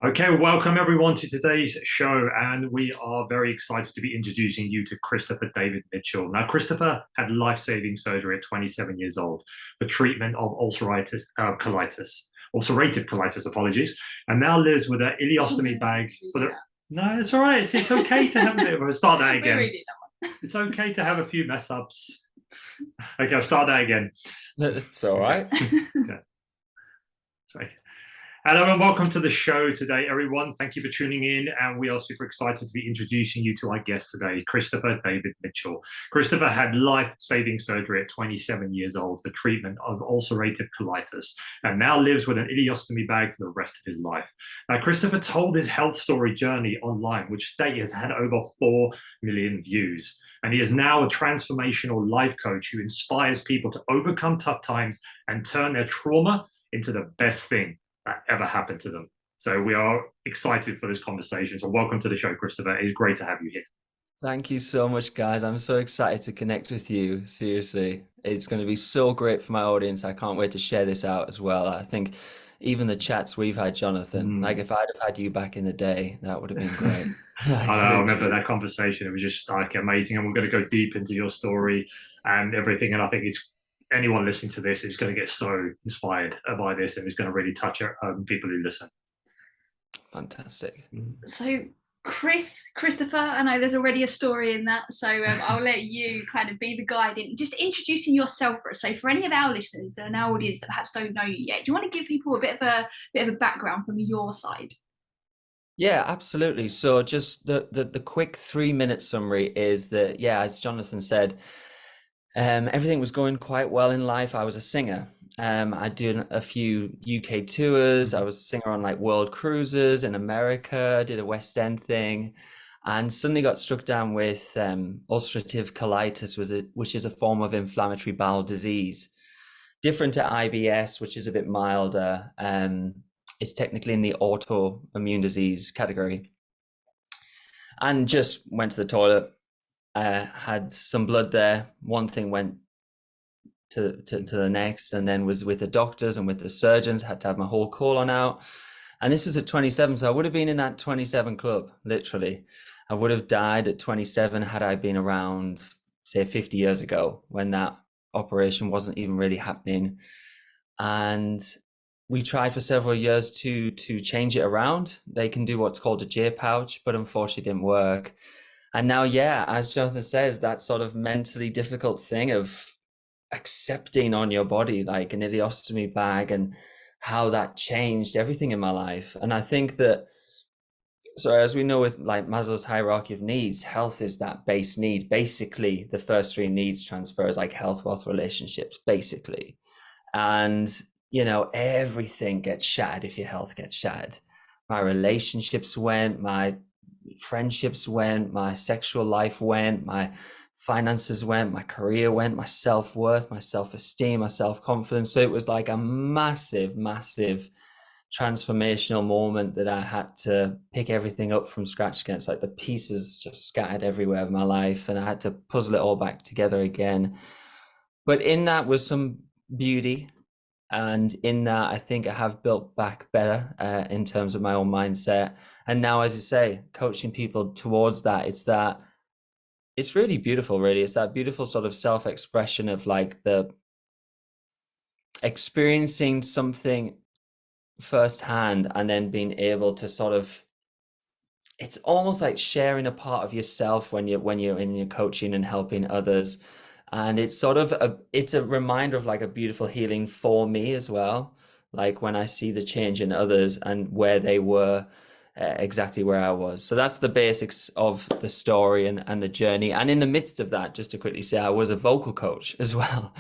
Okay, welcome everyone to today's show, and we are very excited to be introducing you to Christopher David Mitchell. Now, Christopher had life-saving surgery at 27 years old for treatment of ulcerative colitis, apologies, and now lives with an ileostomy bag for the. No, it's all right. It's okay to have a bit of a start that again. It's okay to have a few mess ups. Okay, I'll start that again. It's all right. Okay. Sorry. Hello and welcome to the show today, everyone. Thank you for tuning in, and we are super excited to be introducing you to our guest today, Christopher David Mitchell. Christopher had life-saving surgery at 27 years old for treatment of ulcerative colitis, and now lives with an ileostomy bag for the rest of his life. Now, Christopher told his health story journey online, which to date has had over 4 million views. And he is now a transformational life coach who inspires people to overcome tough times and turn their trauma into the best thing that ever happened to them. So we are excited for this conversation. So welcome to the show, Christopher. It's great to have you here. Thank you so much, guys. I'm so excited to connect with you. Seriously, it's going to be so great for my audience. I can't wait to share this out as well. I think even the chats we've had, Jonathan, like if I'd have had you back in the day, that would have been great. I remember that conversation. It was just like amazing. And we're going to go deep into your story and everything. And I think it's anyone listening to this is going to get so inspired by this, and it's going to really touch people who listen. Fantastic. So Christopher, I know there's already a story in that, so I'll let you kind of be the guide in just introducing yourself for us. So for any of our listeners and our audience that perhaps don't know you yet, do you want to give people a bit of a background from your side? Yeah, absolutely. So just the quick 3-minute summary is that, yeah, as Jonathan said, everything was going quite well in life. I was a singer. I did a few UK tours. I was a singer on like world cruises in America, did a West End thing, and suddenly got struck down with ulcerative colitis, which is a form of inflammatory bowel disease. Different to IBS, which is a bit milder. It's technically in the autoimmune disease category. And just went to the toilet. Had some blood there. One thing went to the next, and then was with the doctors and with the surgeons, had to have my whole colon out. And this was at 27, so I would have been in that 27 club, literally. I would have died at 27 had I been around, say, 50 years ago, when that operation wasn't even really happening. And we tried for several years to change it around. They can do what's called a J pouch, but unfortunately didn't work. And now, yeah, as Jonathan says, that sort of mentally difficult thing of accepting on your body, like an ileostomy bag, and how that changed everything in my life. And I think that, so as we know with like Maslow's hierarchy of needs, health is that base need. Basically, the first 3 needs transfers, like health, wealth, relationships, basically. And, you know, everything gets shattered if your health gets shattered. My relationships went, my friendships went, my sexual life went, my finances went, my career went, my self-worth, my self-esteem, my self-confidence. So it was like a massive transformational moment that I had to pick everything up from scratch again. It's like the pieces just scattered everywhere of my life, and I had to puzzle it all back together again. But in that was some beauty. And in that, I think I have built back better in terms of my own mindset. And now, as you say, coaching people towards that, it's really beautiful, really. It's that beautiful sort of self-expression of like the experiencing something firsthand and then being able to sort of, it's almost like sharing a part of yourself when you're in your coaching and helping others. And it's sort of it's a reminder of like a beautiful healing for me as well. Like when I see the change in others and where they were, exactly where I was. So that's the basics of the story and the journey. And in the midst of that, just to quickly say, I was a vocal coach as well.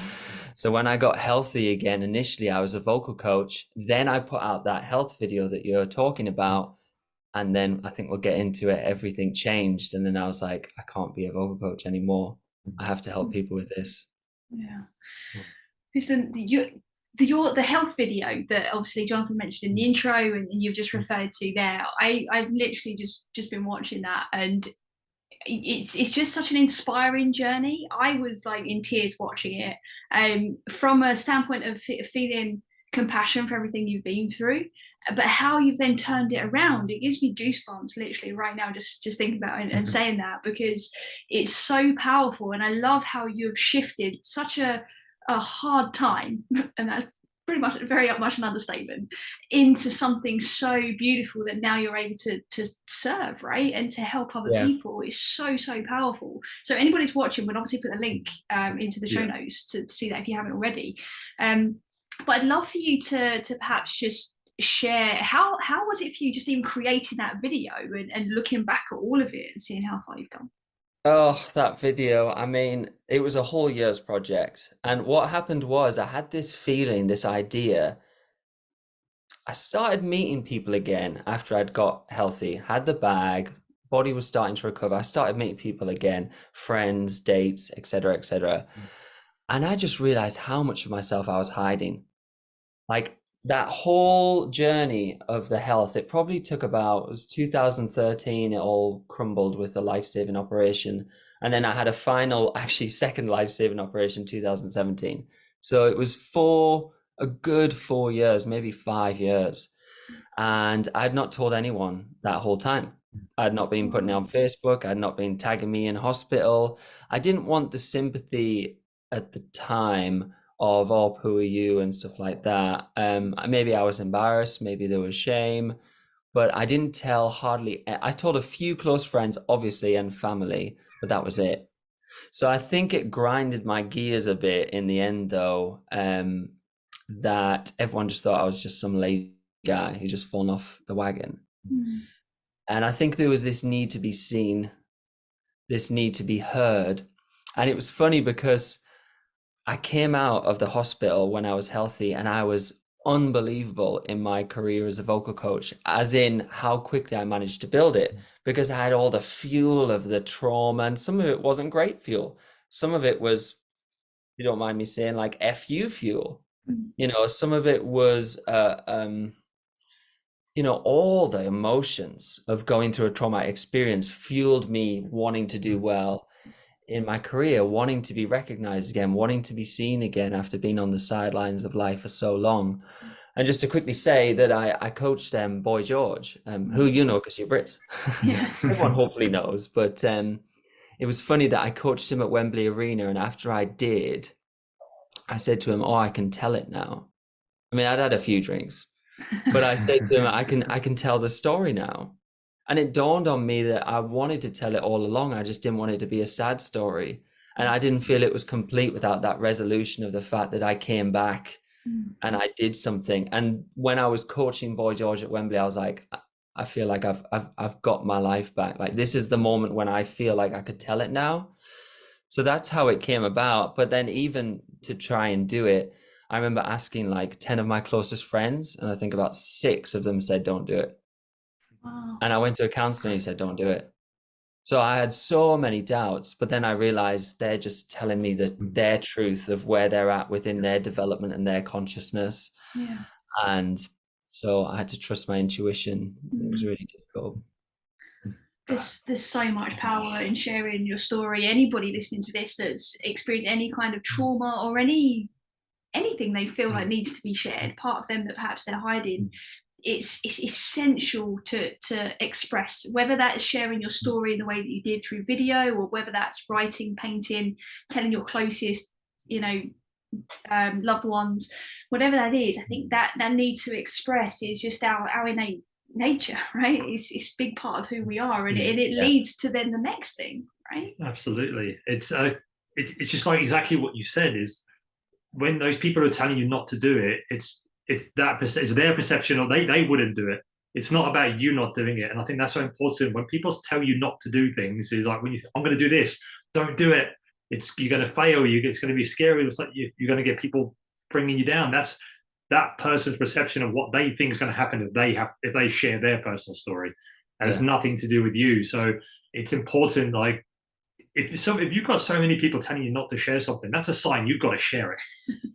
So when I got healthy again, initially I was a vocal coach. Then I put out that health video that you're talking about. And then I think we'll get into it. Everything changed. And then I was like, I can't be a vocal coach anymore. I have to help people with this. Yeah. Listen, the health video that obviously Jonathan mentioned in the intro and you've just referred to there, I've literally just been watching that, and it's just such an inspiring journey. I was like in tears watching it, from a standpoint of feeling compassion for everything you've been through, but how you've then turned it around. It gives me goosebumps literally right now just thinking about it and saying that, because it's so powerful. And I love how you've shifted such a hard time, and that's pretty much very much an understatement, into something so beautiful that now you're able to serve, right, and to help other people. Is so powerful. So anybody's watching, we'll obviously put a link into the show notes to see that if you haven't already. But I'd love for you to perhaps just share how was it for you just even creating that video and looking back at all of it and seeing how far you've gone. Oh, that video. I mean, it was a whole year's project. And what happened was I had this feeling, this idea. I started meeting people again after I'd got healthy, had the bag, body was starting to recover. I started meeting people again, friends, dates, etc., etc. And I just realized how much of myself I was hiding. Like that whole journey of the health, it probably took about, it was 2013, it all crumbled with a life-saving operation. And then I had a final, actually second life-saving operation, 2017. So it was for a good 4 years, maybe 5 years. And I'd not told anyone that whole time. I'd not been putting it on Facebook. I'd not been tagging me in hospital. I didn't want the sympathy at the time of, oh, who are you and stuff like that. Maybe I was embarrassed, maybe there was shame, but I didn't tell hardly. I told a few close friends, obviously, and family, but that was it. So I think it grinded my gears a bit in the end, though, that everyone just thought I was just some lazy guy who just fallen off the wagon. And I think there was this need to be seen, this need to be heard. And it was funny because I came out of the hospital when I was healthy and I was unbelievable in my career as a vocal coach, as in how quickly I managed to build it, because I had all the fuel of the trauma, and some of it wasn't great fuel. Some of it was, you don't mind me saying, like FU fuel. You know, some of it was, you know, all the emotions of going through a traumatic experience fueled me wanting to do well in my career, wanting to be recognized again, wanting to be seen again after being on the sidelines of life for so long. And just to quickly say that I coached Boy George, who you know because you're Brits. Everyone hopefully knows. But it was funny that I coached him at Wembley Arena, and after I did, I said to him, "Oh, I can tell it now." I mean, I'd had a few drinks, but I said to him, I can tell the story now. And it dawned on me that I wanted to tell it all along. I just didn't want it to be a sad story. And I didn't feel it was complete without that resolution of the fact that I came back and I did something. And when I was coaching Boy George at Wembley, I was like, I feel like I've got my life back. Like, this is the moment when I feel like I could tell it now. So that's how it came about. But then even to try and do it, I remember asking like 10 of my closest friends, and I think about 6 of them said, don't do it. Wow. And I went to a counselor and he said, don't do it. So I had so many doubts, but then I realized they're just telling me that their truth of where they're at within their development and their consciousness. Yeah. And so I had to trust my intuition. It was really difficult. There's so much power in sharing your story. Anybody listening to this that's experienced any kind of trauma or anything they feel like needs to be shared, part of them that perhaps they're hiding, it's essential to express, whether that is sharing your story in the way that you did through video, or whether that's writing, painting, telling your closest, you know, loved ones, whatever that is. I think that need to express is just our innate nature, right? It's a big part of who we are, and it leads to then the next thing, right? Absolutely. It's just like exactly what you said, is when those people are telling you not to do it, it's their perception, or they wouldn't do it. It's not about you not doing it. And I think that's so important. When people tell you not to do things, is like, when you think, I'm going to do this, don't do it. You're going to fail. It's going to be scary. It's like you're going to get people bringing you down. That's that person's perception of what they think is going to happen if they share their personal story. And it's nothing to do with you. So it's important, like, if you've got so many people telling you not to share something, that's a sign you've got to share it.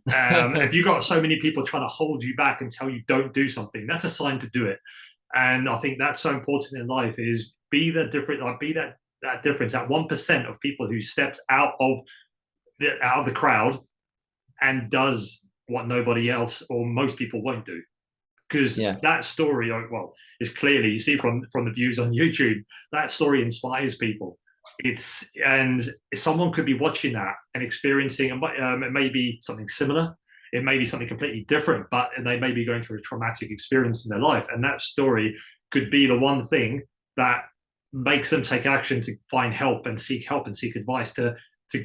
If you've got so many people trying to hold you back and tell you don't do something, that's a sign to do it. And I think that's so important in life, is be that difference, that 1% of people who steps out of the crowd and does what nobody else or most people won't do. Because that story, well, is clearly, you see from the views on YouTube, that story inspires people. And someone could be watching that and experiencing, it may be something similar, it may be something completely different, but they may be going through a traumatic experience in their life, and that story could be the one thing that makes them take action to find help and seek advice to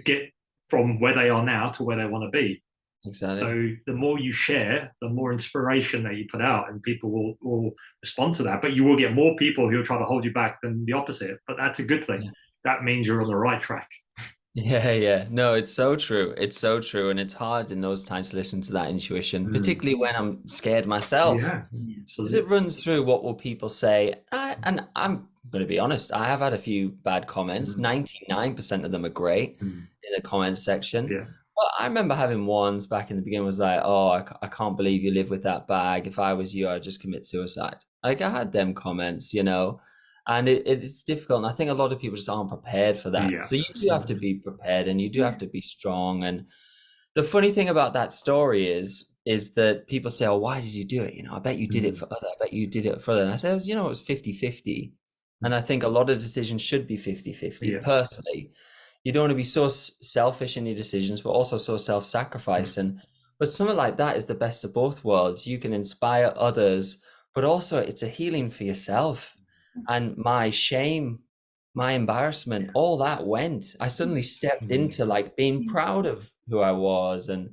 get from where they are now to where they want to be. Exactly. So the more you share, the more inspiration that you put out, and people will respond to that. But you will get more people who will try to hold you back than the opposite. But that's a good thing. Yeah. That means you're on the right track. Yeah. No, it's so true. It's so true. And it's hard in those times to listen to that intuition, particularly when I'm scared myself. Yeah, because it runs through what will people say. And I'm going to be honest, I have had a few bad comments. 99% of them are great in the comment section. Yeah. Well, I remember having ones back in the beginning was like, oh, I can't believe you live with that bag. If I was you, I'd just commit suicide. Like, I had them comments, and it's difficult. And I think a lot of people just aren't prepared for that. Yeah, so you do have to be prepared, and you do have to be strong. And the funny thing about that story is that people say, oh, why did you do it? I bet you did it for other. I bet you did it for other. And I said, it was 50-50. And I think a lot of decisions should be 50-50 personally. You don't want to be so selfish in your decisions, but also so self-sacrifice. But something like that is the best of both worlds. You can inspire others, but also it's a healing for yourself. And my shame, my embarrassment, all that went. I suddenly stepped into like being proud of who I was, and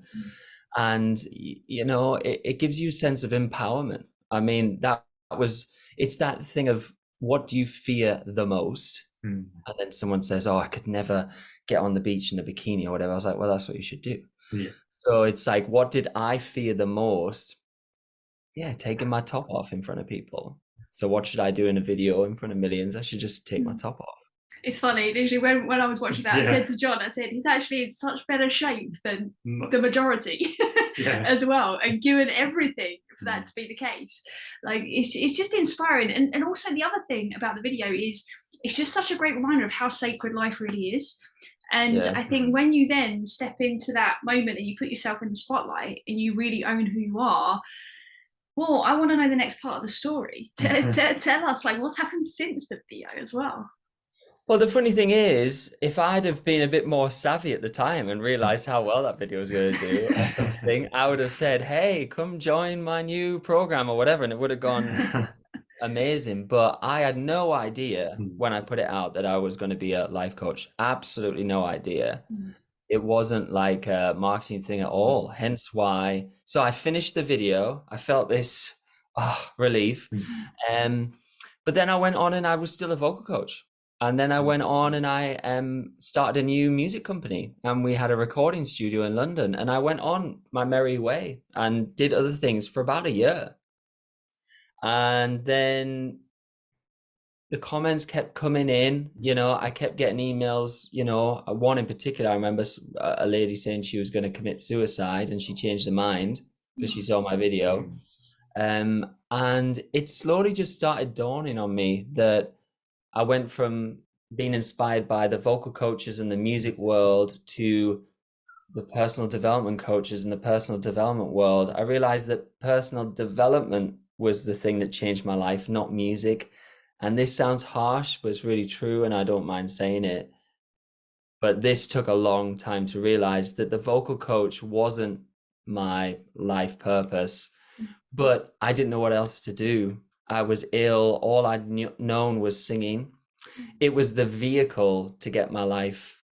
it gives you a sense of empowerment. I mean, it's that thing of, what do you fear the most? And then someone says, oh, I could never get on the beach in a bikini or whatever. I was like, well, that's what you should do. Yeah. So it's like, what did I fear the most? Yeah, taking my top off in front of people. So what should I do in a video in front of millions? I should just take my top off. It's funny, literally when I was watching that, I said to John, he's actually in such better shape than the majority as well. And given everything for that to be the case, like it's just inspiring. And also the other thing about the video is it's just such a great reminder of how sacred life really is. And I think when you then step into that moment and you put yourself in the spotlight and you really own who you are, well, I want to know the next part of the story. Tell us, like, what's happened since the video as well. Well, the funny thing is, if I'd have been a bit more savvy at the time and realized how well that video was going to do or something, I would have said, hey, come join my new program or whatever, and it would have gone amazing. But I had no idea when I put it out that I was going to be a life coach. Absolutely no idea. It wasn't like a marketing thing at all. Hence why. So I finished the video. I felt this relief. But then I went on and I was still a vocal coach. And then I went on and I started a new music company, and we had a recording studio in London, and I went on my merry way and did other things for about a year. And then the comments kept coming in, I kept getting emails, one in particular, I remember a lady saying she was going to commit suicide, and she changed her mind because she saw my video. And it slowly just started dawning on me that I went from being inspired by the vocal coaches in the music world to the personal development coaches in the personal development world. I realized that personal development was the thing that changed my life, not music. And this sounds harsh, but it's really true, and I don't mind saying it. But this took a long time to realize that the vocal coach wasn't my life purpose, but I didn't know what else to do. I was ill. All I'd known was singing. It was the vehicle to get my life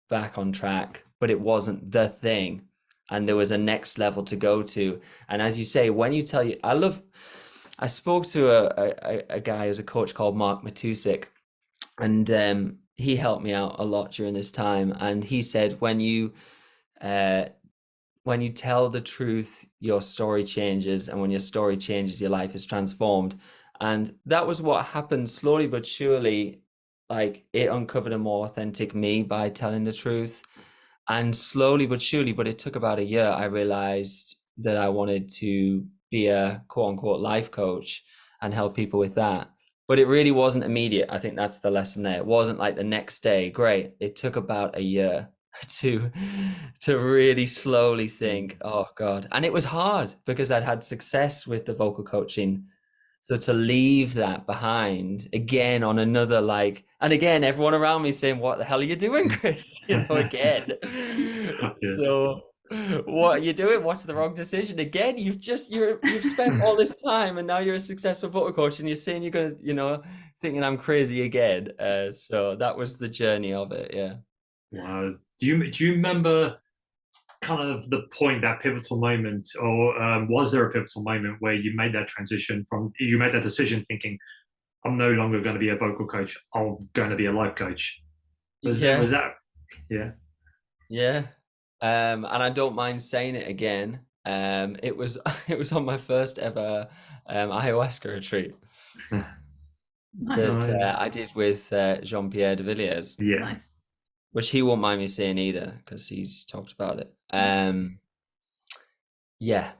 back on track, but it wasn't the thing. And there was a next level to go to. And as you say, when you tell you, I spoke to a guy who's a coach called Mark Matusik, and he helped me out a lot during this time. And he said, when you tell the truth, your story changes. And when your story changes, your life is transformed. And that was what happened slowly but surely. Like, it uncovered a more authentic me by telling the truth. And slowly but surely, but it took about a year, I realized that I wanted to be a quote unquote life coach and help people with that. But it really wasn't immediate. I think that's the lesson there. It wasn't like the next day. Great. It took about a year. to really slowly think, oh God. And it was hard because I'd had success with the vocal coaching. So to leave that behind again on another, like, and again, everyone around me saying, what the hell are you doing, Chris? Again. Yeah. So what are you doing? What's the wrong decision? Again, you've spent all this time and now you're a successful vocal coach and you're saying you're going to, thinking I'm crazy again. So that was the journey of it. Yeah. Wow. Do you remember kind of the point, that pivotal moment, or was there a pivotal moment where you made that transition you made that decision thinking, I'm no longer going to be a vocal coach, I'm going to be a life coach? Was that? Yeah. Yeah. And I don't mind saying it again. It was on my first ever ayahuasca retreat that I did with Jean-Pierre de Villiers. Yeah. Nice. Which he won't mind me saying either because he's talked about it. Yeah,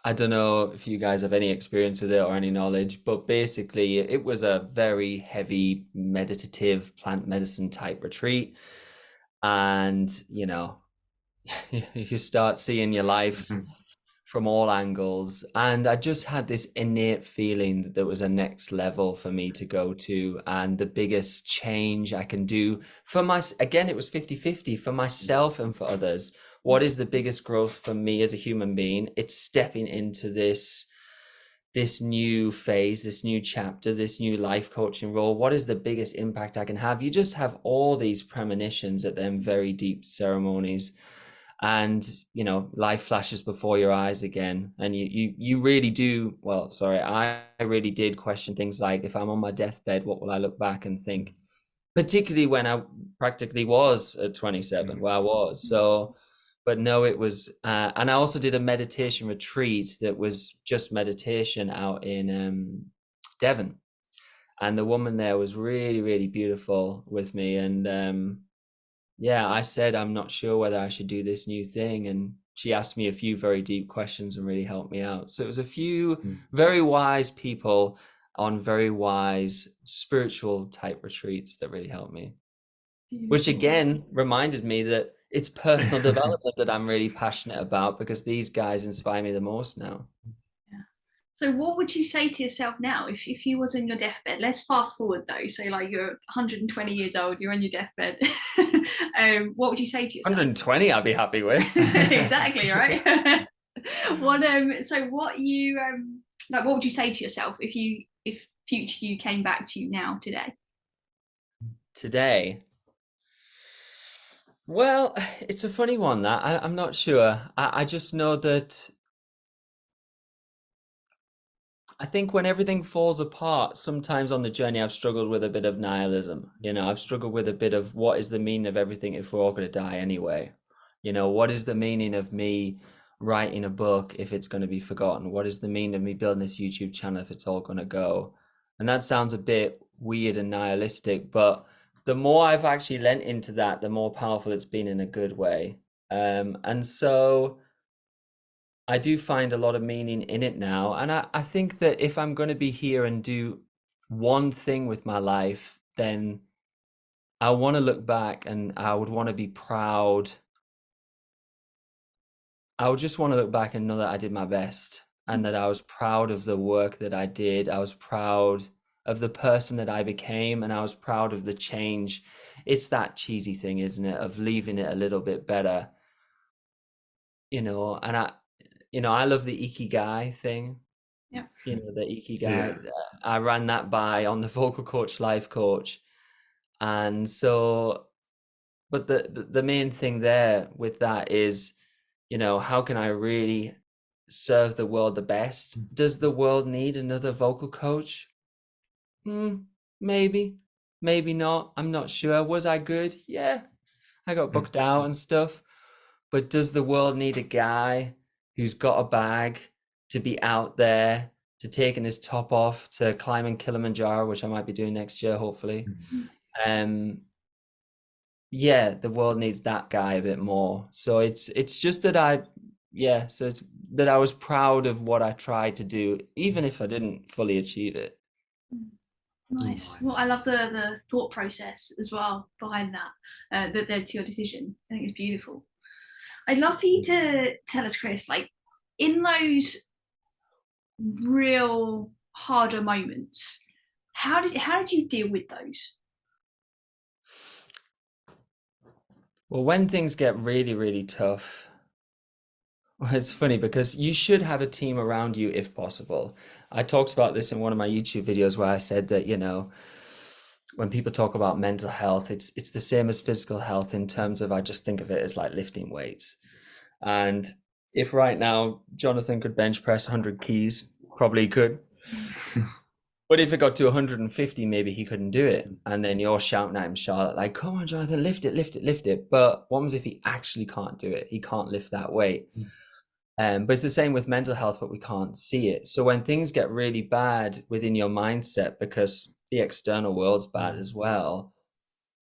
I don't know if you guys have any experience with it or any knowledge, but basically it was a very heavy meditative plant medicine type retreat. And, you start seeing your life from all angles. And I just had this innate feeling that there was a next level for me to go to, and the biggest change I can do again, it was 50-50 for myself and for others. What is the biggest growth for me as a human being? It's stepping into this new phase, this new chapter, this new life coaching role. What is the biggest impact I can have? You just have all these premonitions at them very deep ceremonies. And life flashes before your eyes again, and you really do. Well, sorry, I really did question things like, if I'm on my deathbed, what will I look back and think? Particularly when I practically was at 27, where I was. So, but no, it was, and I also did a meditation retreat that was just meditation out in Devon, and the woman there was really, really beautiful with me, and yeah, I said, I'm not sure whether I should do this new thing. And she asked me a few very deep questions and really helped me out. So it was a few very wise people on very wise spiritual type retreats that really helped me. Beautiful. Which again reminded me that it's personal development that I'm really passionate about, because these guys inspire me the most now. So what would you say to yourself now if you was on your deathbed? Let's fast forward though. So like you're 120 years old, you're on your deathbed. What would you say to yourself? 120 I'd be happy with. Exactly, right? What what would you say to yourself if future you came back to you now today? Today? Well, it's a funny one that I'm not sure. I just know that I think when everything falls apart, sometimes on the journey, I've struggled with a bit of nihilism. I've struggled with a bit of, what is the meaning of everything if we're all going to die anyway? What is the meaning of me writing a book if it's going to be forgotten? What is the meaning of me building this YouTube channel if it's all going to go? And that sounds a bit weird and nihilistic, but the more I've actually lent into that, the more powerful it's been in a good way. And so I do find a lot of meaning in it now. And I think that if I'm going to be here and do one thing with my life, then I want to look back and I would want to be proud. I would just want to look back and know that I did my best and that I was proud of the work that I did. I was proud of the person that I became, and I was proud of the change. It's that cheesy thing, isn't it, of leaving it a little bit better, and I love the ikigai thing. Yeah. The ikigai. Yeah. I ran that by on the Vocal Coach Life Coach. And so, but the main thing there with that is, how can I really serve the world the best? Does the world need another vocal coach? Maybe not. I'm not sure. Was I good? Yeah. I got booked out and stuff. But does the world need a guy who's got a bag to be out there, to taking his top off, to climbing Kilimanjaro, which I might be doing next year, hopefully? Yeah, the world needs that guy a bit more. So it's just that it's that I was proud of what I tried to do, even if I didn't fully achieve it. Nice. Well, I love the thought process as well behind that led to your decision. I think it's beautiful. I'd love for you to tell us, Chris, like in those real harder moments, how did you deal with those? Well, when things get really, really tough, well, it's funny because you should have a team around you if possible. I talked about this in one of my YouTube videos where I said that, when people talk about mental health, it's the same as physical health in terms of I just think of it as like lifting weights. And if right now Jonathan could bench press 100 keys, probably could. But if it got to 150, maybe he couldn't do it. And then you're shouting at him, Charlotte, like, come on, Jonathan, lift it, lift it, lift it. But what happens if he actually can't do it? He can't lift that weight. But it's the same with mental health, but we can't see it. So when things get really bad within your mindset, because the external world's bad as well,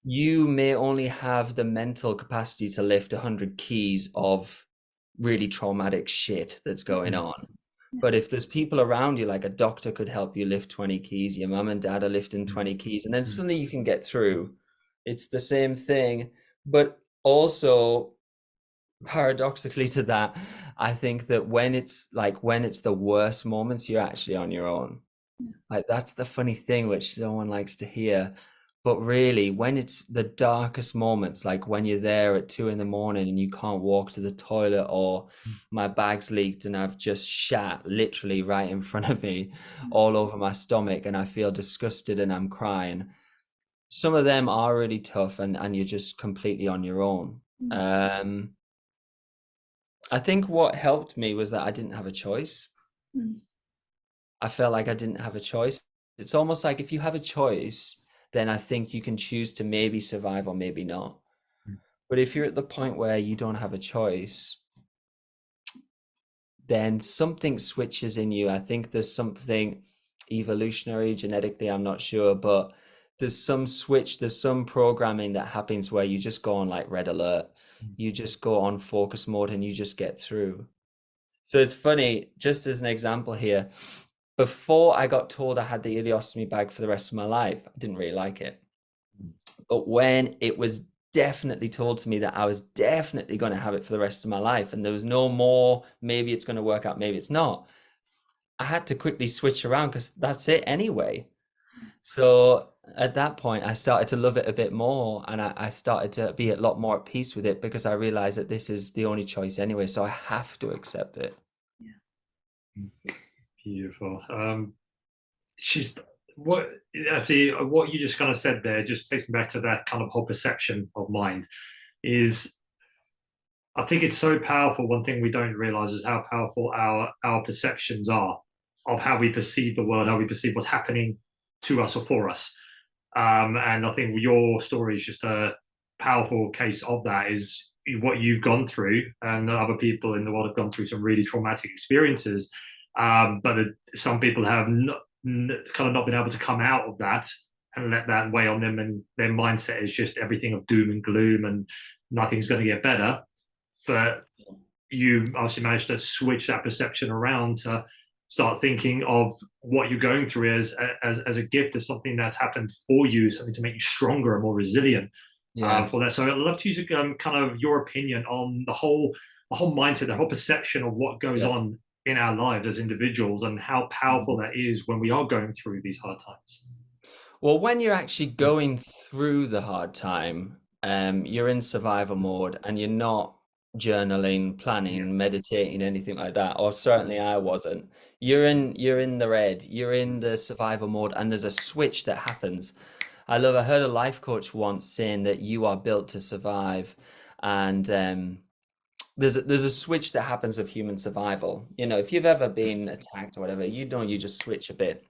you may only have the mental capacity to lift 100 keys of really traumatic shit that's going on. But if there's people around you, like a doctor could help you lift 20 keys, your mum and dad are lifting 20 keys, and then suddenly you can get through. It's the same thing. But also, paradoxically to that, I think that when it's the worst moments, you're actually on your own. Like that's the funny thing, which no one likes to hear. But really, when it's the darkest moments, like when you're there at 2 a.m. and you can't walk to the toilet, or my bag's leaked and I've just shat literally right in front of me, all over my stomach, and I feel disgusted and I'm crying. Some of them are really tough, and you're just completely on your own. I think what helped me was that I didn't have a choice. I felt like I didn't have a choice. It's almost like if you have a choice, then I think you can choose to maybe survive or maybe not. But if you're at the point where you don't have a choice, then something switches in you. I think there's something evolutionary, genetically, I'm not sure, but there's some switch, there's some programming that happens where you just go on like red alert. You just go on focus mode and you just get through. So it's funny, just as an example here, before I got told I had the ileostomy bag for the rest of my life, I didn't really like it. But when it was definitely told to me that I was definitely going to have it for the rest of my life, and there was no more, maybe it's going to work out, maybe it's not, I had to quickly switch around because that's it anyway. So at that point, I started to love it a bit more, and I started to be a lot more at peace with it because I realized that this is the only choice anyway, so I have to accept it. Beautiful. What you just kind of said there just takes me back to that kind of whole perception of mind. Is I think it's so powerful. One thing we don't realize is how powerful our perceptions are of how we perceive the world, how we perceive what's happening to us or for us. And I think your story is just a powerful case of that. Is what you've gone through, and other people in the world have gone through some really traumatic experiences. But some people have kind of not been able to come out of that and let that weigh on them, and their mindset is just everything of doom and gloom and nothing's going to get better. But you obviously managed to switch that perception around to start thinking of what you're going through as a gift, as something that's happened for you, something to make you stronger and more resilient for that. So I'd love to use kind of your opinion on the whole mindset, the whole perception of what goes on in our lives as individuals, and how powerful that is when we are going through these hard times. Well, when you're actually going through the hard time, you're in survival mode and you're not journaling, planning, meditating, anything like that. Or certainly I wasn't. You're in the red, you're in the survival mode, and there's a switch that happens. I heard a life coach once saying that you are built to survive, and there's a switch that happens of human survival. If you've ever been attacked or whatever, you just switch a bit.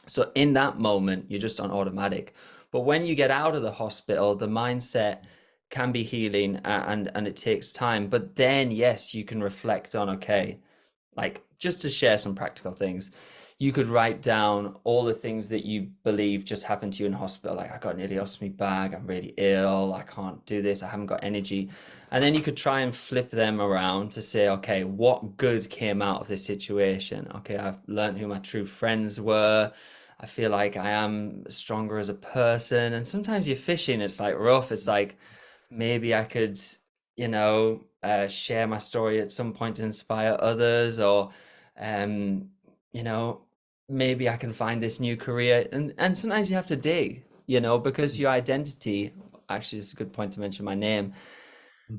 So in that moment, you're just on automatic. But when you get out of the hospital, the mindset can be healing, and it takes time. But then, yes, you can reflect on, okay, like just to share some practical things, you could write down all the things that you believe just happened to you in hospital. Like, I got an ileostomy bag, I'm really ill, I can't do this, I haven't got energy. And then you could try and flip them around to say, okay, what good came out of this situation? Okay, I've learned who my true friends were. I feel like I am stronger as a person. And sometimes you're fishing, it's like rough. It's like maybe I could, share my story at some point to inspire others, or, you know, maybe I can find this new career. And sometimes you have to dig, because your identity, actually, it's a good point to mention my name,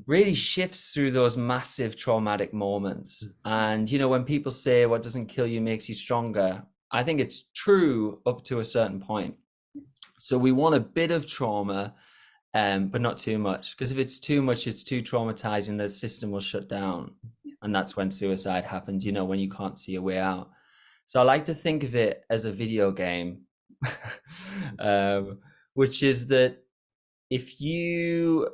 really shifts through those massive traumatic moments. And, when people say what doesn't kill you makes you stronger, I think it's true up to a certain point. So we want a bit of trauma, but not too much, because if it's too much, it's too traumatizing, the system will shut down. And that's when suicide happens, when you can't see a way out. So I like to think of it as a video game, which is that if you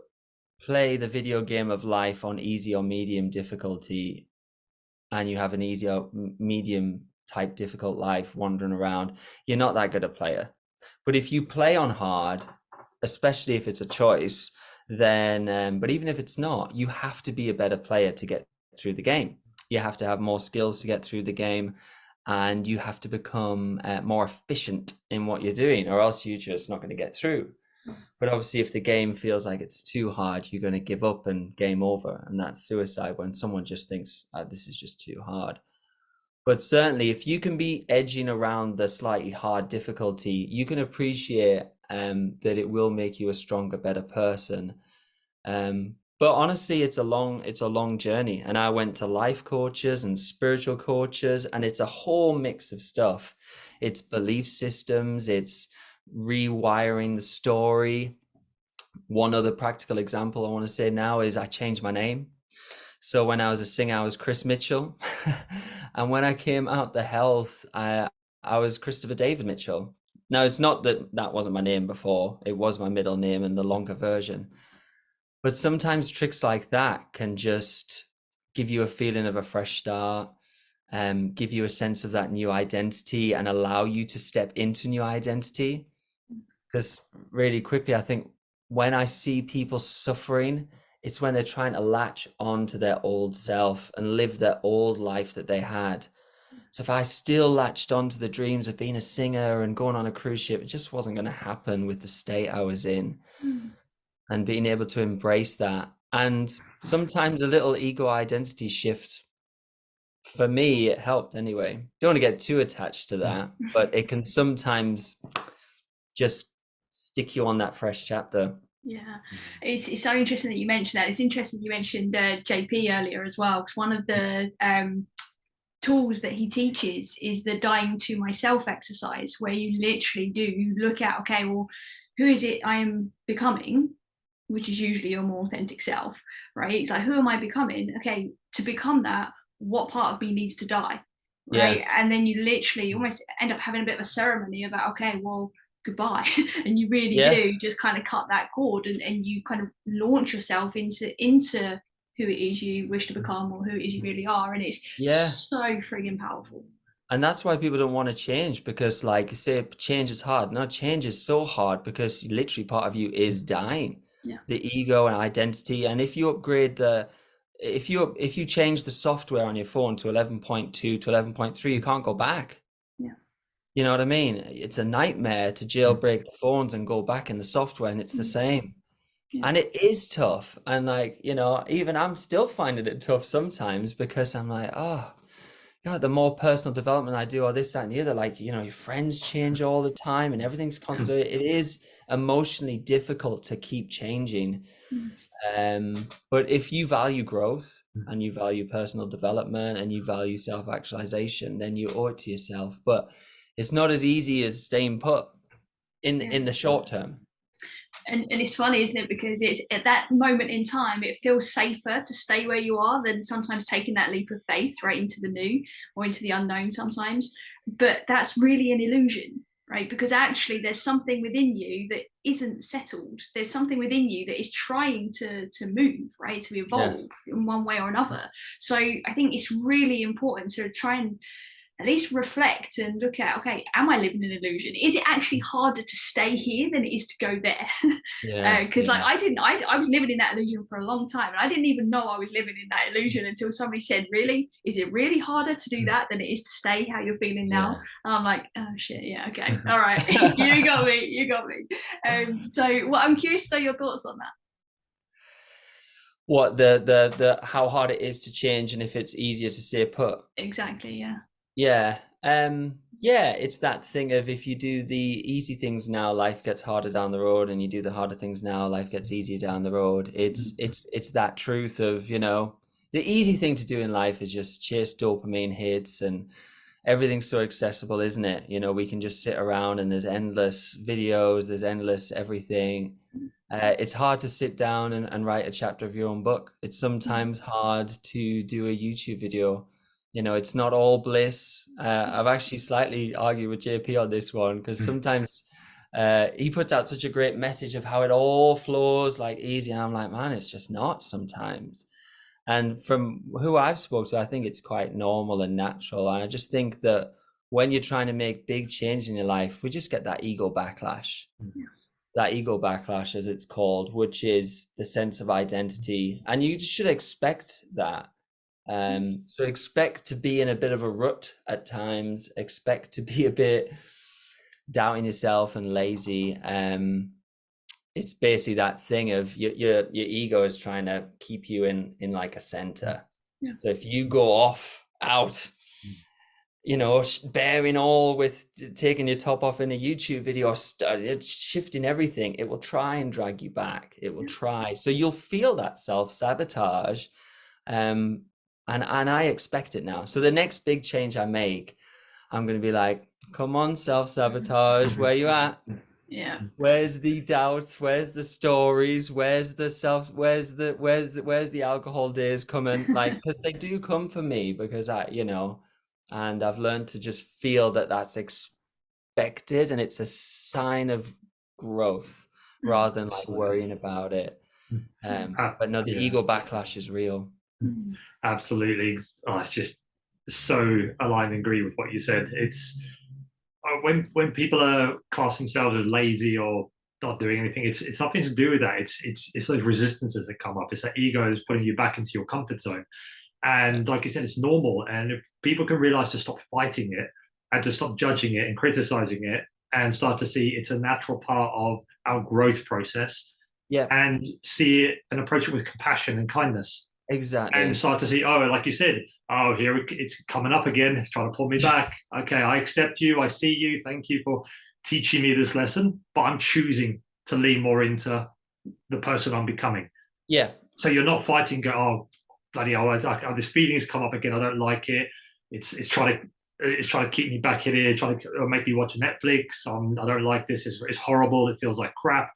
play the video game of life on easy or medium difficulty, and you have an easy or medium type difficult life wandering around, you're not that good a player. But if you play on hard, especially if it's a choice, then but even if it's not, you have to be a better player to get through the game. You have to have more skills to get through the game, and you have to become more efficient in what you're doing, or else you're just not going to get through. But obviously, if the game feels like it's too hard, you're going to give up and game over. And that's suicide, when someone just thinks, this is just too hard. But certainly, if you can be edging around the slightly hard difficulty, you can appreciate that it will make you a stronger, better person. But honestly, it's a long journey. And I went to life coaches and spiritual coaches, and it's a whole mix of stuff. It's belief systems, it's rewiring the story. One other practical example I want to say now is I changed my name. So when I was a singer, I was Chris Mitchell. And when I came out the health, I was Christopher David Mitchell. Now, it's not that wasn't my name before. It was my middle name and the longer version. But sometimes tricks like that can just give you a feeling of a fresh start, give you a sense of that new identity, and allow you to step into new identity. Because really quickly, I think when I see people suffering, it's when they're trying to latch on to their old self and live their old life that they had. So if I still latched on to the dreams of being a singer and going on a cruise ship, it just wasn't going to happen with the state I was in. And being able to embrace that. And sometimes a little ego identity shift, for me, it helped anyway. Don't want to get too attached to that, but it can sometimes just stick you on that fresh chapter. Yeah, it's so interesting that you mentioned that. It's interesting you mentioned JP earlier as well, because one of the tools that he teaches is the dying to myself exercise, where you literally do look at, okay, well, who is it I am becoming, which is usually your more authentic self, right? It's like, who am I becoming? Okay, to become that, what part of me needs to die, right? Yeah. And then you literally almost end up having a bit of a ceremony about, okay, well, goodbye. And you really do just kind of cut that cord, and you kind of launch yourself into who it is you wish to become, or who it is you really are. And it's so friggin' powerful. And that's why people don't want to change, because like you say, change is hard. No, change is so hard because literally part of you is dying. The ego and identity. And if you upgrade if you change the software on your phone to 11.2 to 11.3, you can't go back. You know what I mean? It's a nightmare to jailbreak the phones and go back in the software, and it's the same. And it is tough. And like, even I'm still finding it tough sometimes, because I'm like, oh God, the more personal development I do, or this, that, and the other, like, your friends change all the time and everything's constant. It is emotionally difficult to keep changing. But if you value growth and you value personal development and you value self-actualization, then you owe it to yourself. But it's not as easy as staying put in the short term. And it's funny, isn't it? Because it's at that moment in time, it feels safer to stay where you are than sometimes taking that leap of faith right into the new or into the unknown sometimes. But that's really an illusion, right? Because actually there's something within you that isn't settled. There's something within you that is trying to move, right? To evolve in one way or another. So I think it's really important to try and at least reflect and look at, okay, am I living in an illusion? Is it actually harder to stay here than it is to go there? Because like I was living in that illusion for a long time, and I didn't even know I was living in that illusion until somebody said, really, is it really harder to do that than it is to stay how you're feeling now? And I'm like, oh shit, yeah, okay, all right. you got me. So well, I'm curious to know your thoughts on that. What the how hard it is to change, and if it's easier to stay put. Exactly, yeah. Yeah, it's that thing of, if you do the easy things now, life gets harder down the road, and you do the harder things now, life gets easier down the road. It's that truth of, you know, the easy thing to do in life is just chase dopamine hits, and everything's so accessible, isn't it? You know, we can just sit around and there's endless videos, there's endless everything. It's hard to sit down and write a chapter of your own book. It's sometimes hard to do a YouTube video. You know, it's not all bliss. I've actually slightly argued with JP on this one, because sometimes he puts out such a great message of how it all flows like easy, and I'm like, man, it's just not sometimes. And from who I've spoke to, I think it's quite normal and natural. And I just think that when you're trying to make big change in your life, we just get that ego backlash. That ego backlash, as it's called, which is the sense of identity. And you should expect that. So expect to be in a bit of a rut at times, expect to be a bit doubting yourself and lazy. It's basically that thing of your ego is trying to keep you in like a center. So if you go out, you know, bearing all with taking your top off in a YouTube video, shifting everything, it will try and drag you back. It will try. So you'll feel that self-sabotage. And I expect it now. So the next big change I make, I'm going to be like, come on, self-sabotage, where you at? Yeah. Where's the doubts? Where's the stories? Where's the alcohol days coming? Like, because they do come for me, because and I've learned to just feel that that's expected, and it's a sign of growth rather than like worrying about it. But no, the ego backlash is real. Absolutely. It's just so aligned and agree with what you said. It's when people are class themselves as lazy or not doing anything, it's nothing to do with that. It's those resistances that come up. It's that ego is putting you back into your comfort zone. And like you said, it's normal. And if people can realize to stop fighting it and to stop judging it and criticizing it, and start to see it's a natural part of our growth process, and see it and approach it with compassion and kindness. Exactly. And start to see, oh, like you said, oh, here it's coming up again. It's trying to pull me back. Okay, I accept you. I see you. Thank you for teaching me this lesson. But I'm choosing to lean more into the person I'm becoming. Yeah. So you're not fighting. Go, oh, bloody hell! This feeling's come up again. I don't like it. It's trying to keep me back in here. Trying to make me watch Netflix. I don't like this. It's horrible. It feels like crap.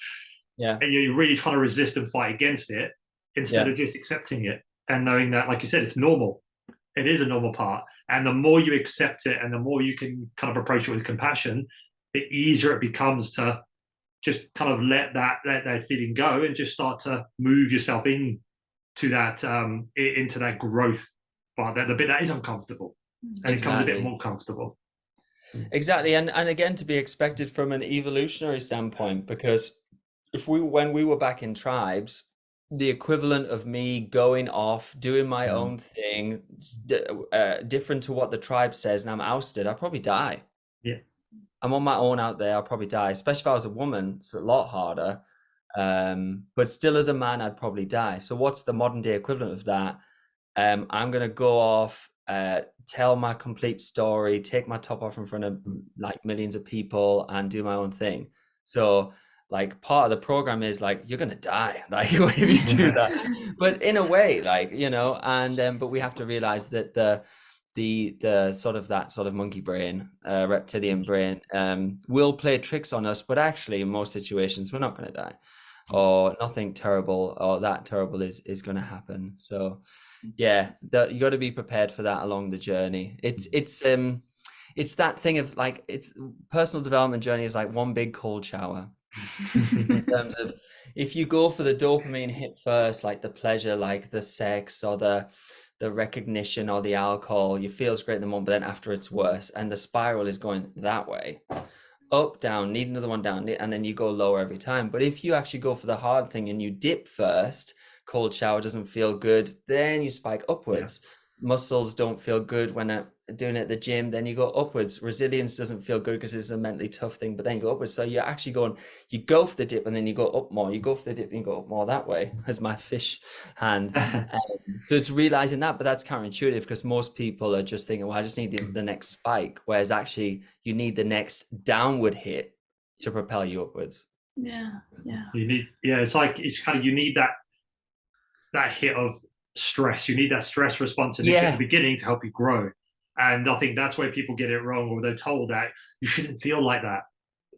Yeah. And you're really trying to resist and fight against it, instead of just accepting it and knowing that, like you said, it's normal. It is a normal part. And the more you accept it and the more you can kind of approach it with compassion, the easier it becomes to just kind of let that feeling go and just start to move yourself into that growth part, the bit that is uncomfortable, and it becomes a bit more comfortable. Exactly. And again, to be expected from an evolutionary standpoint, because when we were back in tribes, the equivalent of me going off, doing my own thing, different to what the tribe says, and I'm ousted, I'll probably die. Yeah. I'm on my own out there, I'll probably die, especially if I was a woman. It's a lot harder. But still, as a man, I'd probably die. So what's the modern day equivalent of that? I'm going to go off, tell my complete story, take my top off in front of like millions of people and do my own thing. So like part of the program is like, you're going to die. Like, what if you do that? But in a way, like, you know, and, but we have to realize that the sort of monkey brain, reptilian brain, will play tricks on us, but actually in most situations, we're not going to die, or nothing terrible or that terrible is going to happen. So yeah, you got to be prepared for that along the journey. It's that thing of like, it's personal development journey is like one big cold shower. In terms of, if you go for the dopamine hit first, like the pleasure, like the sex or the the recognition or the alcohol, you feels great in the moment, but then after it's worse, and the spiral is going that way, up, down, need another one down, and then you go lower every time. But if you actually go for the hard thing and you dip first, cold shower doesn't feel good, then you spike upwards. Muscles don't feel good when doing it at the gym, then you go upwards. Resilience doesn't feel good because it's a mentally tough thing, but then you go upwards. So you're actually going, you go for the dip and then you go up more, you go for the dip and you go up more that way, as my fish hand. So it's realizing that, but that's counterintuitive because most people are just thinking, well, I just need the next spike, whereas actually you need the next downward hit to propel you upwards. You need, it's like, it's kind of, you need that hit of stress. You need that stress response initially at the beginning to help you grow. And I think that's where people get it wrong, or they're told that you shouldn't feel like that.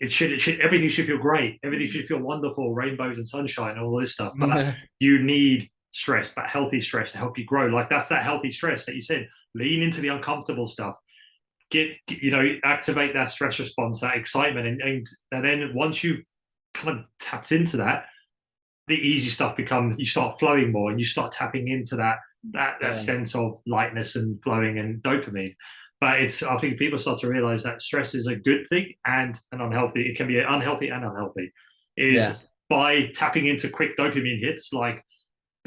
It should everything should feel great. Everything should feel wonderful, rainbows and sunshine, all this stuff. But you need stress, that healthy stress to help you grow. Like that's that healthy stress that you said. Lean into the uncomfortable stuff. Activate that stress response, that excitement, and then once you've kind of tapped into that, the easy stuff becomes, you start flowing more and you start tapping into that sense of lightness and flowing and dopamine. But I think people start to realize that stress is a good thing and an unhealthy. It can be unhealthy and unhealthy. By tapping into quick dopamine hits like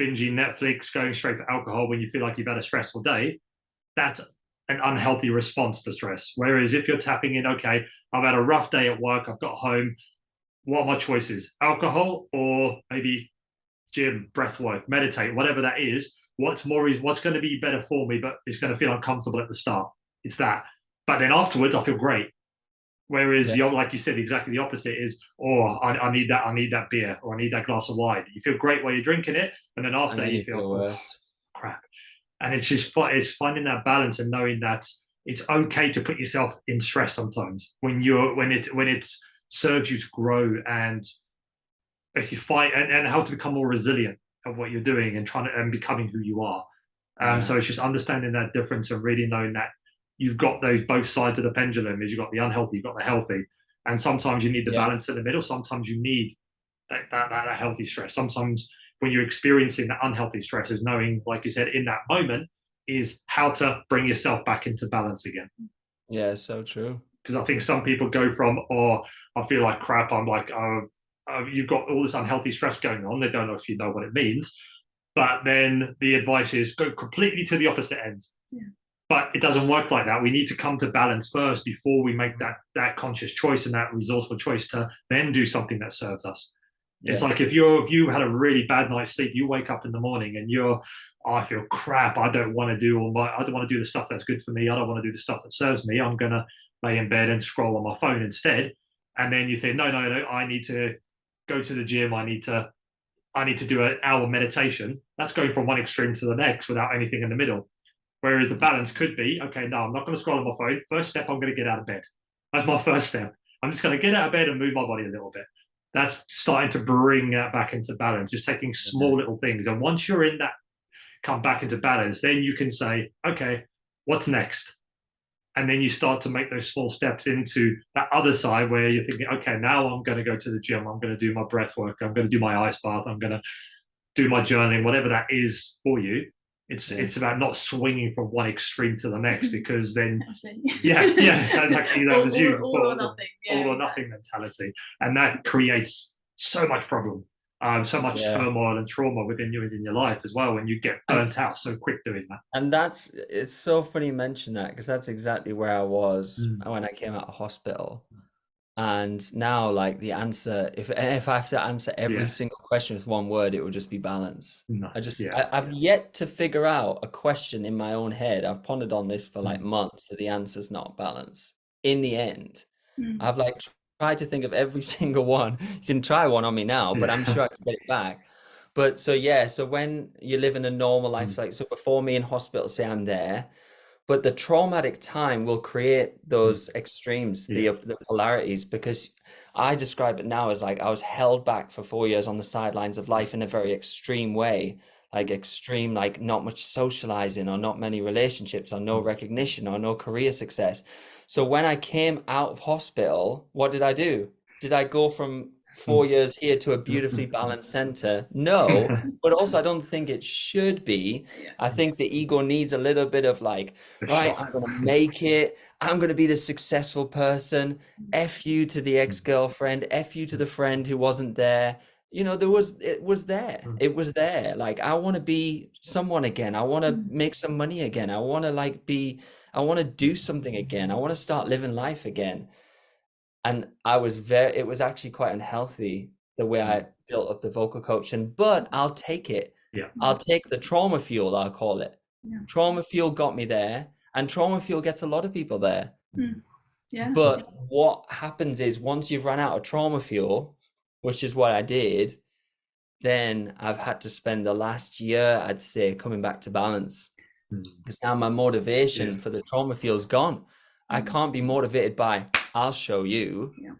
binging Netflix, going straight for alcohol when you feel like you've had a stressful day, that's an unhealthy response to stress. Whereas if you're tapping in, okay, I've had a rough day at work, I've got home, what are my choices? Alcohol or maybe gym, breath work, meditate, whatever that is. What's going to be better for me, but it's going to feel uncomfortable at the start. It's that. But then afterwards, I feel great. Whereas like you said, exactly the opposite is, I need that beer, or I need that glass of wine. You feel great while you're drinking it, and then after you feel worse. Crap. And it's just finding that balance and knowing that it's okay to put yourself in stress sometimes when it serves you to grow and basically fight and how to become more resilient of what you're doing and becoming who you are. So it's just understanding that difference and really knowing that you've got those both sides of the pendulum. Is you've got the unhealthy, you've got the healthy, and sometimes you need the balance in the middle. Sometimes you need that healthy stress. Sometimes when you're experiencing that unhealthy stress, is knowing, like you said, in that moment, is how to bring yourself back into balance again. Yeah, so true. Because I think some people go from, I feel like crap. I'm like, you've got all this unhealthy stress going on. They don't actually know what it means. But then the advice is go completely to the opposite end. But it doesn't work like that. We need to come to balance first before we make that conscious choice and that resourceful choice to then do something that serves us. It's like if you had a really bad night's sleep, you wake up in the morning and I feel crap. I don't want to do the stuff that's good for me. I don't want to do the stuff that serves me. I'm going to lay in bed and scroll on my phone instead. And then you think, no, I need to go to the gym. I need to do an hour meditation. That's going from one extreme to the next without anything in the middle. Whereas the balance could be, okay, no, I'm not going to scroll on my phone. First step, I'm going to get out of bed. That's my first step. I'm just going to get out of bed and move my body a little bit. That's starting to bring that back into balance, just taking small little things. And once you're in that, come back into balance, then you can say, okay, what's next? And then you start to make those small steps into that other side where you're thinking, okay, now I'm going to go to the gym. I'm going to do my breath work. I'm going to do my ice bath. I'm going to do my journaling, whatever that is for you. It's about not swinging from one extreme to the next, because then exactly, that was you before, all or nothing mentality, and that creates so much problem, so much turmoil and trauma within your life as well, when you get burnt out so quick doing that. And it's so funny you mention that, because that's exactly where I was when I came out of hospital. And now, like, the answer, if I have to answer every single question with one word, it would just be balance. I've yet to figure out a question in my own head. I've pondered on this for like months, that the answer's not balance. In the end, I've like tried to think of every single one. You can try one on me now, but I'm sure I can get it back. But so when you live in a normal life, like, so before me in hospital, say I'm there, but the traumatic time will create those extremes, the polarities, because I describe it now as like I was held back for 4 years on the sidelines of life in a very extreme way, like extreme, like not much socializing, or not many relationships, or no recognition, or no career success. So when I came out of hospital, what did I do? Did I go from 4 years here to a beautifully balanced center. No, but also I don't think it should be. I think the ego needs a little bit of like, right, I'm going to make it. I'm going to be the successful person. F you to the ex-girlfriend. F you to the friend who wasn't there. You know, it was there. Like, I want to be someone again. I want to make some money again. I want to do something again. I want to start living life again. And it was actually quite unhealthy the way I built up the vocal coaching, but I'll take it. Yeah. I'll take the trauma fuel, I'll call it. Yeah. Trauma fuel got me there, and trauma fuel gets a lot of people there. Yeah. But what happens is once you've run out of trauma fuel, which is what I did, then I've had to spend the last year, I'd say, coming back to balance. Because now my motivation for the trauma fuel's gone. I can't be motivated by, I'll show you. Yeah.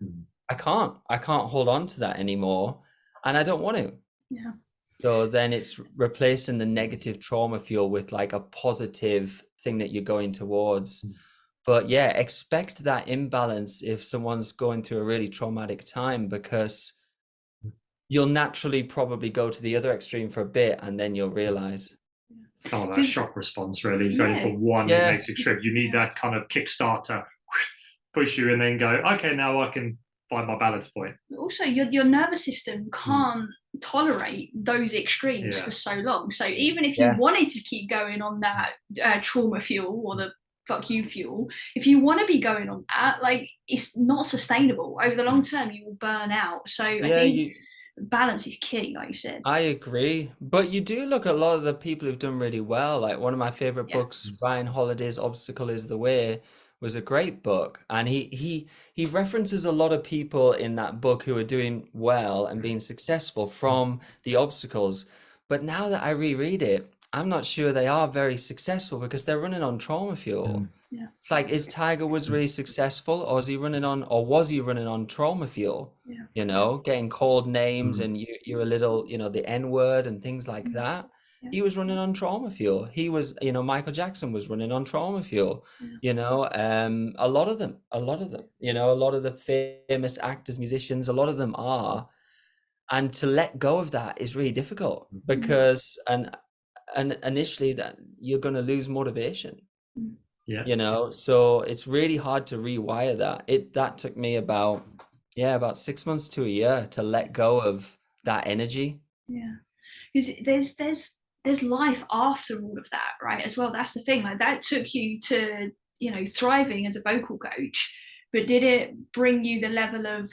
I can't hold on to that anymore, and I don't want to. Yeah. So then it's replacing the negative trauma fuel with like a positive thing that you're going towards. But yeah, expect that imbalance if someone's going through a really traumatic time, because you'll naturally probably go to the other extreme for a bit, and then you'll realize. Oh, that shock response, really. Going from one makes extreme. You need that kind of kickstart to push you and then go, okay, now I can find my balance point. Also, your nervous system can't tolerate those extremes for so long. So even if you wanted to keep going on that trauma fuel or the fuck you fuel, if you want to be going on that, like, it's not sustainable. Over the long term, you will burn out. So I think balance is key, like you said. I agree, but you do look at a lot of the people who've done really well. Like, one of my favorite books, Ryan Holiday's Obstacle is the Way, was a great book, and he references a lot of people in that book who are doing well and being successful from the obstacles. But now that I reread it, I'm not sure they are very successful because they're running on trauma fuel. It's like, is Tiger Woods really successful, or was he running on trauma fuel? You know, getting called names and you're a little, you know, the N-word and things like that. He was running on trauma fuel. He was, you know, Michael Jackson was running on trauma fuel. You know, a lot of them, you know, a lot of the famous actors, musicians, a lot of them are. And to let go of that is really difficult, because and initially that you're going to lose motivation. You know, so it's really hard to rewire that. That took me about 6 months to a year to let go of that energy. Because there's life after all of that, right, as well. That's the thing. Like, that took you to, you know, thriving as a vocal coach, but did it bring you the level of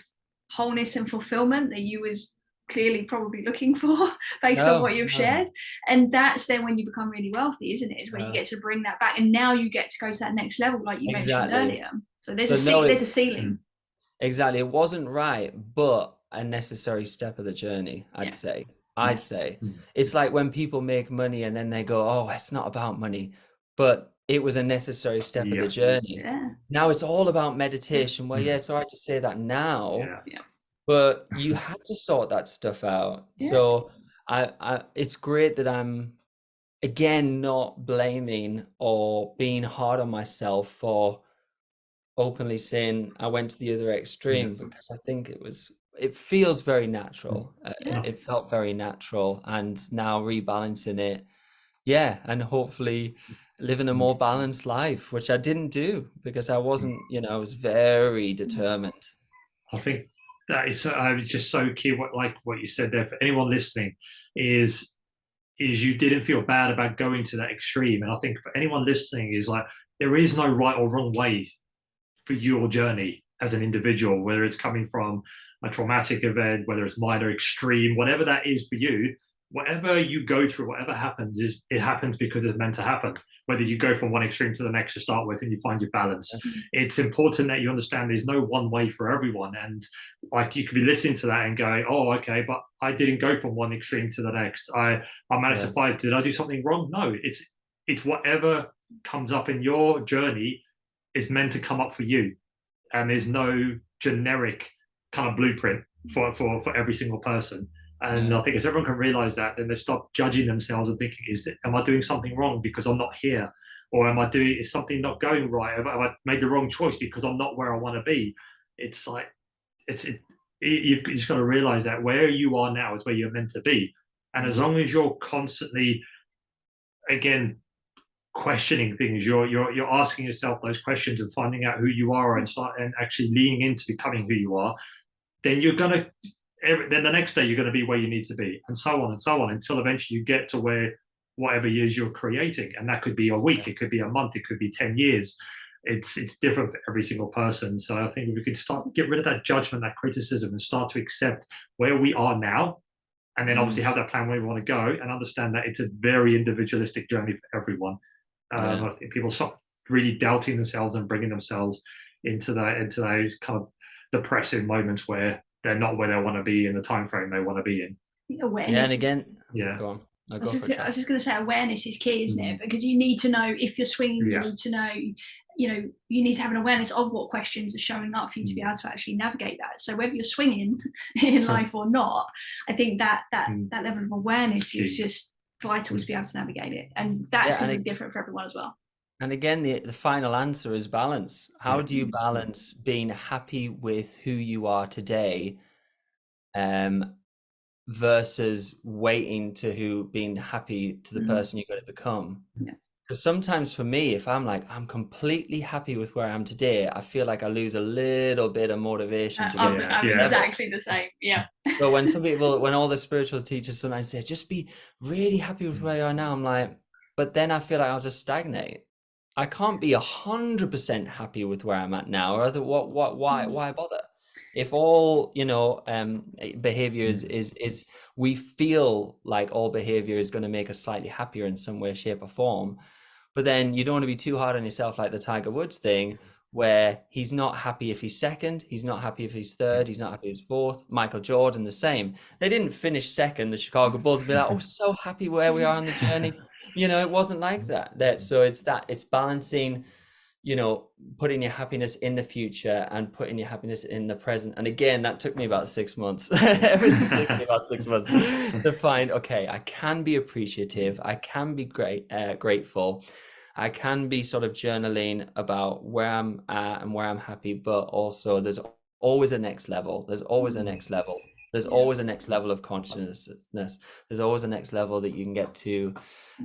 wholeness and fulfillment that you was clearly probably looking for based on what you've shared? And that's then when you become really wealthy, isn't it? Is when you get to bring that back, and now you get to go to that next level, like you mentioned earlier. So there's a ceiling. Exactly. It wasn't right, but a necessary step of the journey, I'd say. It's like when people make money and then they go, oh, it's not about money, but it was a necessary step of the journey. Now it's all about meditation. Well, it's all right to say that now, but you have to sort that stuff out. So it's great that I'm, again, not blaming or being hard on myself for openly saying I went to the other extreme, because I think it feels very natural. It felt very natural, and now rebalancing it, and hopefully living a more balanced life, which I didn't do because I wasn't, you know, I was very determined. I think that is just so key. What you said there, for anyone listening, is you didn't feel bad about going to that extreme. And I think for anyone listening, is like, there is no right or wrong way for your journey as an individual, whether it's coming from a traumatic event, whether it's minor, extreme, whatever that is for you. Whatever you go through, whatever happens, it happens because it's meant to happen. Whether you go from one extreme to the next to start with and you find your balance, it's important that you understand there's no one way for everyone. And like, you could be listening to that and going, oh, okay, but I didn't go from one extreme to the next. I managed to fight. Did I do something wrong? No, it's whatever comes up in your journey is meant to come up for you. And there's no generic kind of blueprint for every single person. And I think if everyone can realize that, then they stop judging themselves and thinking, am I doing something wrong because I'm not here? Or is something not going right? Have I made the wrong choice because I'm not where I want to be? It's like, you've just got to realize that where you are now is where you're meant to be. And as long as you're constantly, again, questioning things, you're asking yourself those questions and finding out who you are and actually leaning into becoming who you are, then you're going to, then the next day you're going to be where you need to be, and so on until eventually you get to where whatever years you're creating. And that could be a week, it could be a month, it could be 10 years. It's different for every single person. So I think if we could start get rid of that judgment, that criticism, and start to accept where we are now, and then obviously have that plan where we want to go, and understand that it's a very individualistic journey for everyone. I think people stop really doubting themselves and bringing themselves into those kind of depressive moments where they're not where they want to be in the time frame they want to be in. Awareness. Yeah, and again, yeah. Go on. No, I was just going to say, awareness is key, isn't it? Because you need to know if you're swinging. Yeah. You need to know, you need to have an awareness of what questions are showing up for you to be able to actually navigate that. So whether you're swinging in life or not, I think that level of awareness is just vital to be able to navigate it, and that's going to be different for everyone as well. And again, the final answer is balance. How do you balance being happy with who you are today, versus waiting to being happy to the person you're going to become? Because sometimes for me, if I'm like, I'm completely happy with where I am today, I feel like I lose a little bit of motivation to I'm exactly the same. Yeah. So when all the spiritual teachers sometimes say, just be really happy with where you are now, I'm like, but then I feel like I'll just stagnate. I can't be 100% happy with where I'm at now, or why bother? If all behavior is we feel like all behavior is going to make us slightly happier in some way, shape, or form, but then you don't want to be too hard on yourself, like the Tiger Woods thing, where he's not happy if he's second, he's not happy if he's third, he's not happy if he's fourth. Michael Jordan, the same. They didn't finish second. The Chicago Bulls would be like, oh, so happy where we are on the journey. It wasn't like that. So it's balancing, putting your happiness in the future and putting your happiness in the present. And again, that took me about 6 months. Everything took me about 6 months to find, okay, I can be appreciative, I can be grateful, I can be sort of journaling about where I'm at and where I'm happy, but also there's always a next level. There's always a next level. There's always a next level of consciousness. There's always a next level that you can get to.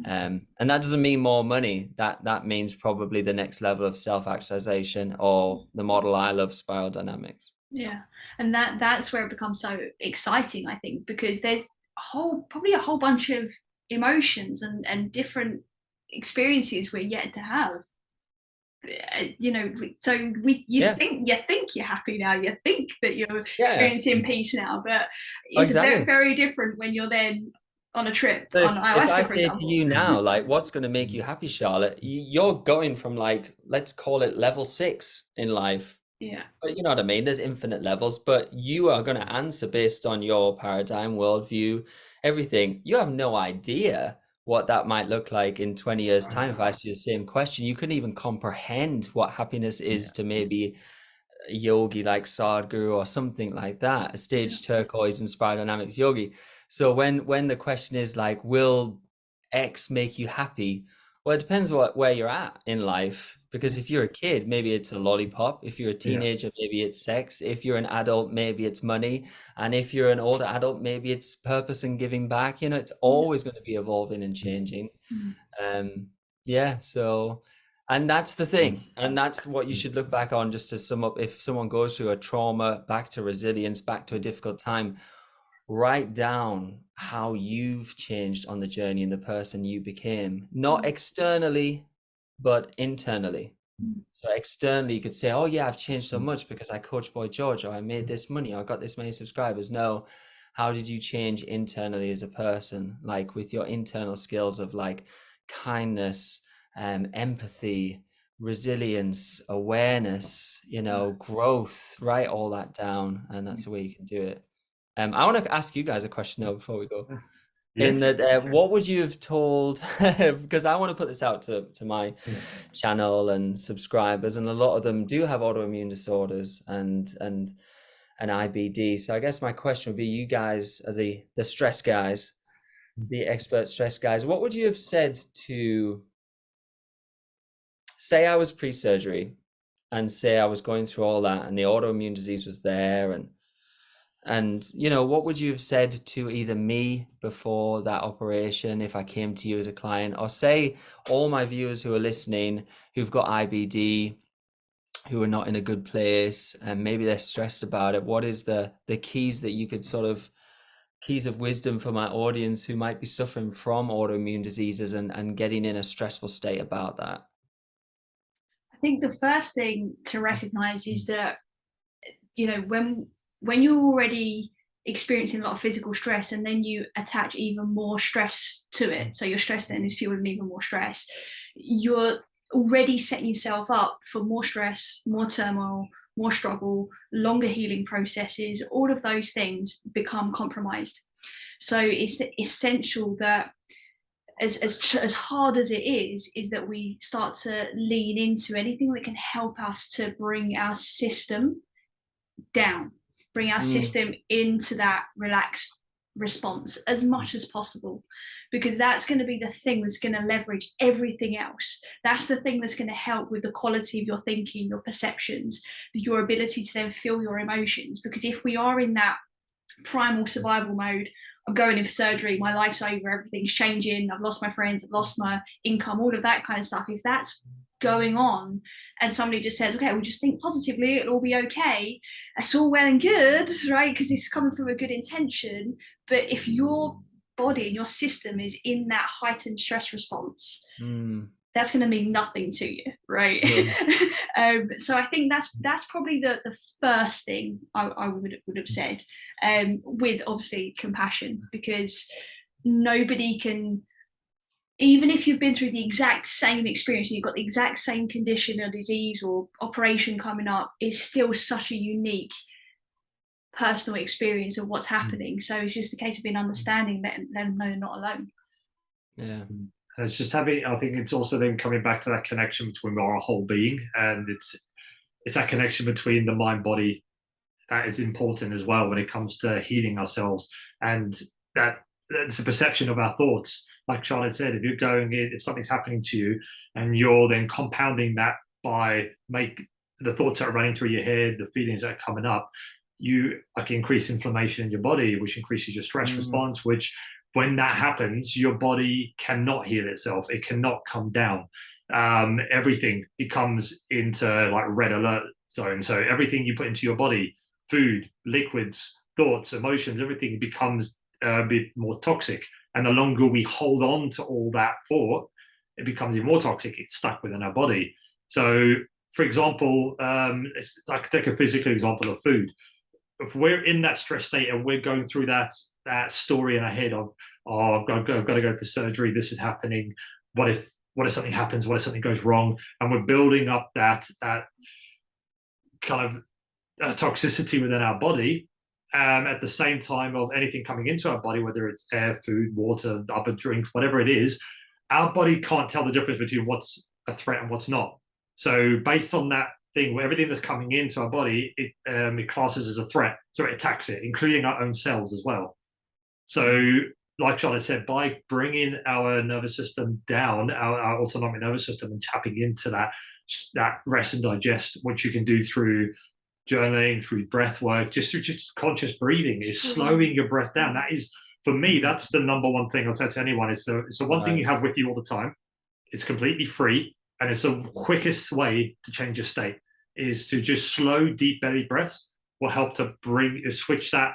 And that doesn't mean more money. That means probably the next level of self-actualization, or the model I love, spiral dynamics. Yeah. And that's where it becomes so exciting, I think, because there's probably a whole bunch of emotions and different experiences we're yet to have. So you think you're happy now, you think that you're experiencing peace now, but it's very, very different when you're then on a trip on ayahuasca, if I for say example. to you now, like, what's going to make you happy, Charlotte? You're going from, like, let's call it level 6 in life. Yeah. But you know what I mean? There's infinite levels, but you are going to answer based on your paradigm, worldview, everything. You have no idea what that might look like in 20 years' time. If I asked you the same question, you couldn't even comprehend what happiness is to maybe a yogi like Sadhguru or something like that, a stage turquoise and spiral dynamics yogi. So when the question is like, will X make you happy? Well, it depends where you're at in life, because if you're a kid, maybe it's a lollipop. If you're a teenager, maybe it's sex. If you're an adult, maybe it's money. And if you're an older adult, maybe it's purpose and giving back. It's always going to be evolving and changing. So, and that's the thing. And that's what you should look back on, just to sum up. If someone goes through a trauma, back to resilience, back to a difficult time, write down how you've changed on the journey and the person you became, not externally, but internally. So externally, you could say, oh yeah, I've changed so much because I coached Boy George, or I made this money, or I got this many subscribers. No, how did you change internally as a person? Like with your internal skills of like kindness, empathy, resilience, awareness, growth, write all that down. And that's the way you can do it. I want to ask you guys a question though before we go. In that, what would you have told? Because I want to put this out to my channel and subscribers, and a lot of them do have autoimmune disorders and IBD. So I guess my question would be: you guys are the stress guys, the expert stress guys. What would you have said to, say I was pre-surgery, and say I was going through all that, and the autoimmune disease was there, and And, what would you have said to either me before that operation if I came to you as a client, or say all my viewers who are listening who've got IBD, who are not in a good place, and maybe they're stressed about it? What is the keys that you could keys of wisdom for my audience who might be suffering from autoimmune diseases and getting in a stressful state about that? I think the first thing to recognize is that, when you're already experiencing a lot of physical stress and then you attach even more stress to it, so your stress then is fueling even more stress, you're already setting yourself up for more stress, more turmoil, more struggle, longer healing processes. All of those things become compromised. So it's essential that as hard as it is that we start to lean into anything that can help us to bring our system down, bring our system into that relaxed response as much as possible, because that's going to be the thing that's going to leverage everything else. That's the thing that's going to help with the quality of your thinking, your perceptions, your ability to then feel your emotions. Because if we are in that primal survival mode, I'm going in for surgery, my life's over, everything's changing, I've lost my friends, I've lost my income, all of that kind of stuff, if that's going on and somebody just says, okay, we'll just think positively, it'll all be okay, that's all well and good, right? Because it's coming from a good intention. But if your body and your system is in that heightened stress response, that's going to mean nothing to you, right? So I think that's probably the first thing I would have said, with obviously compassion, because nobody can, even if you've been through the exact same experience, you've got the exact same condition or disease or operation coming up, it's still such a unique personal experience of what's happening. So it's just a case of being understanding, letting them know they're not alone. Yeah. It's just having, I think it's also then coming back to that connection between our whole being, and it's that connection between the mind body that is important as well when it comes to healing ourselves. And that's a perception of our thoughts. Like Charlotte said, if you're going in, if something's happening to you and you're then compounding that by the thoughts that are running through your head, the feelings that are coming up, you increase inflammation in your body, which increases your stress response, which when that happens, your body cannot heal itself. It cannot come down. Everything becomes into red alert zone. So everything you put into your body, food, liquids, thoughts, emotions, everything becomes a bit more toxic. And the longer we hold on to all that thought, it becomes even more toxic. It's stuck within our body. So, for example, I could take a physical example of food. If we're in that stress state and we're going through that story in our head of, oh, I've got to go for surgery, this is happening, what if something happens, what if something goes wrong, and we're building up that kind of toxicity within our body, at the same time of anything coming into our body, whether it's air, food, water, other drinks, whatever it is, our body can't tell the difference between what's a threat and what's not. So based on that thing, everything that's coming into our body, it classes as a threat, so it attacks it, including our own cells as well. So like Charlotte said, by bringing our nervous system down, our autonomic nervous system, and tapping into that rest and digest, which you can do through journaling, through breath work, just conscious breathing, is slowing your breath down. That is, for me, that's the number one thing I'll say to anyone. It's the one thing you have with you all the time. It's completely free, and it's the quickest way to change your state, is to just slow, deep belly breaths will help to switch that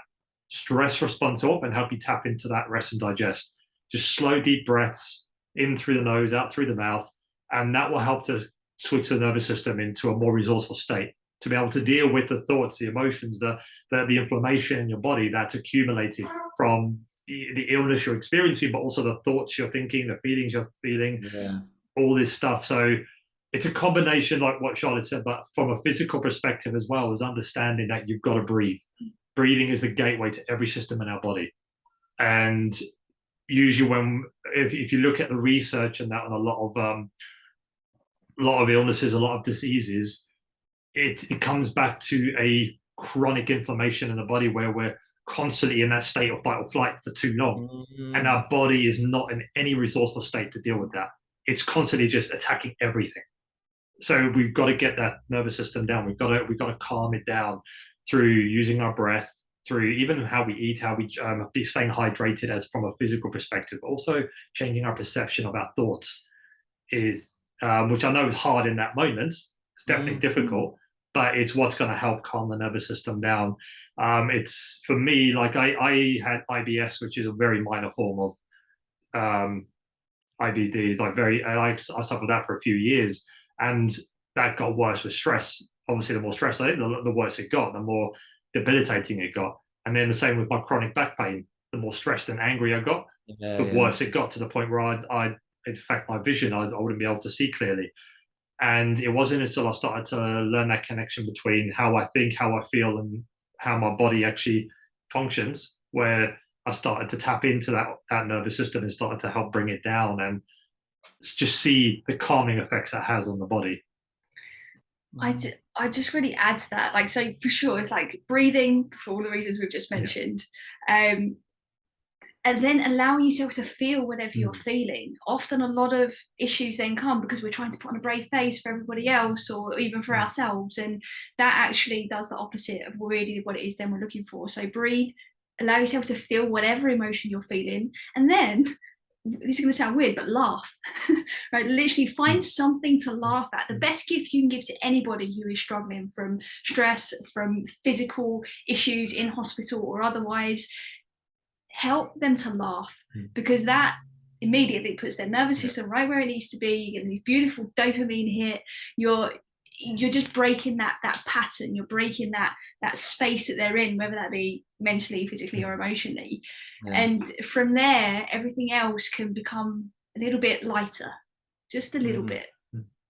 stress response off and help you tap into that rest and digest. Just slow, deep breaths in through the nose, out through the mouth, and that will help to switch the nervous system into a more resourceful state, to be able to deal with the thoughts, the emotions, the inflammation in your body that's accumulated from the illness you're experiencing, but also the thoughts you're thinking, the feelings you're feeling, all this stuff. So it's a combination, like what Charlotte said, but from a physical perspective as well, is understanding that you've got to breathe. Breathing is the gateway to every system in our body. And usually if you look at the research and that on a lot of illnesses, a lot of diseases, it comes back to a chronic inflammation in the body where we're constantly in that state of fight or flight for too long. And our body is not in any resourceful state to deal with that. It's constantly just attacking everything. So we've got to get that nervous system down. We've got to calm it down through using our breath, through even how we eat, how we be staying hydrated as from a physical perspective, but also changing our perception of our thoughts is, which I know is hard in that moment. It's definitely difficult, but it's what's going to help calm the nervous system down. It's for me, like I had IBS, which is a very minor form of IBD. It's like I suffered that for a few years, and that got worse with stress. Obviously, the more stress I did, the worse it got, the more debilitating it got. And then the same with my chronic back pain. The more stressed and angry I got, the worse it got, to the point where I'd in fact, my vision, I wouldn't be able to see clearly. And it wasn't until I started to learn that connection between how I think, how I feel, and how my body actually functions, where I started to tap into that nervous system and started to help bring it down and just see the calming effects that has on the body. I just really add to that. Like, so for sure, it's like breathing for all the reasons we've just mentioned. And then allowing yourself to feel whatever you're feeling. Often a lot of issues then come because we're trying to put on a brave face for everybody else or even for ourselves. And that actually does the opposite of really what it is then we're looking for. So breathe, allow yourself to feel whatever emotion you're feeling. And then, this is going to sound weird, but laugh, right? Literally find something to laugh at. The best gift you can give to anybody who is struggling from stress, from physical issues in hospital or otherwise, help them to laugh, because that immediately puts their nervous system right where it needs to be. You get these beautiful dopamine hit. You're just breaking that pattern. You're breaking that space that they're in, whether that be mentally, physically, or emotionally. And from there, everything else can become a little bit lighter, just a little bit,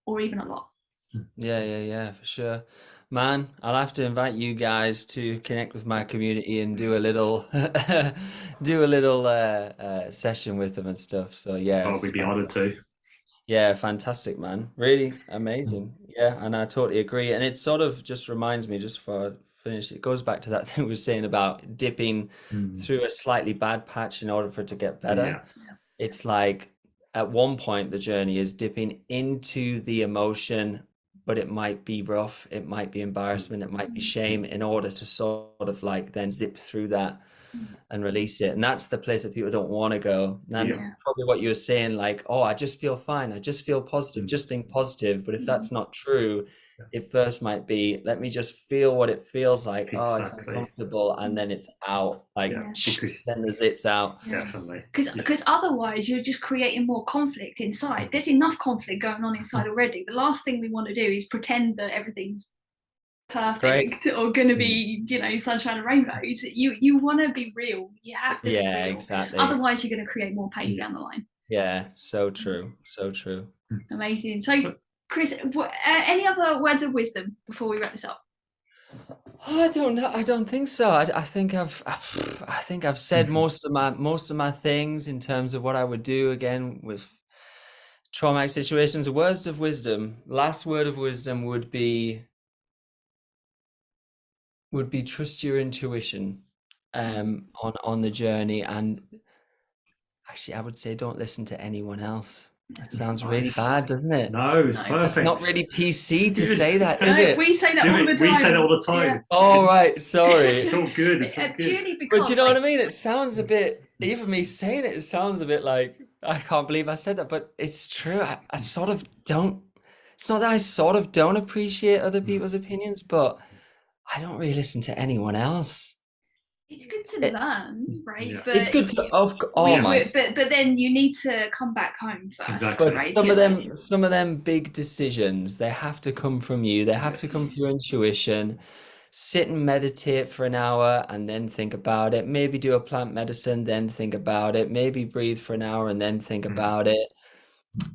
or even a lot. Yeah, for sure. Man, I'll have to invite you guys to connect with my community and do a little session with them and stuff. So yeah, We'd be honored to. Yeah, fantastic, man. Really amazing. Yeah, and I totally agree. And it sort of just reminds me, just before I finish, it goes back to that thing we were saying about dipping through a slightly bad patch in order for it to get better. It's like at one point the journey is dipping into the emotion, but it might be rough, it might be embarrassment, it might be shame, in order to sort of like then zip through that and release it. And that's the place that people don't want to go. And probably what you were saying, like, oh, I just feel fine, I just feel positive, just think positive. But if that's not true, it first might be, let me just feel what it feels like. Oh, it's uncomfortable, and then it's out, like then the zit's out. Definitely. Because otherwise you're just creating more conflict inside. There's enough conflict going on inside already. The last thing we want to do is pretend that everything's perfect or going to be, sunshine and rainbows. You want to be real. You have to be real. Exactly. Otherwise you're going to create more pain down the line. Yeah, so true. Amazing. So Chris, any other words of wisdom before we wrap this up? Oh, I don't know. I don't think so. I think I've said most of my things in terms of what I would do again with traumatic situations. Words of wisdom. Last word of wisdom would be trust your intuition on the journey. And actually, I would say don't listen to anyone else. That sounds really bad, doesn't it? No, it's perfect. It's not really PC to say that, is it? We say that all the time. We say it all the time. Yeah. Oh, right, sorry. It's all good. It's all good. Purely because, but you know what I mean? It sounds a bit, even me saying it sounds a bit like, I can't believe I said that, but it's true. I sort of don't, it's not that I sort of don't appreciate other people's opinions, but I don't really listen to anyone else. It's good to learn, right? Yeah. But it's good to, but then you need to come back home first. Exactly. Right? But some of them big decisions, they have to come from you. They have to come from your intuition. Sit and meditate for an hour and then think about it. Maybe do a plant medicine, then think about it. Maybe breathe for an hour and then think about it.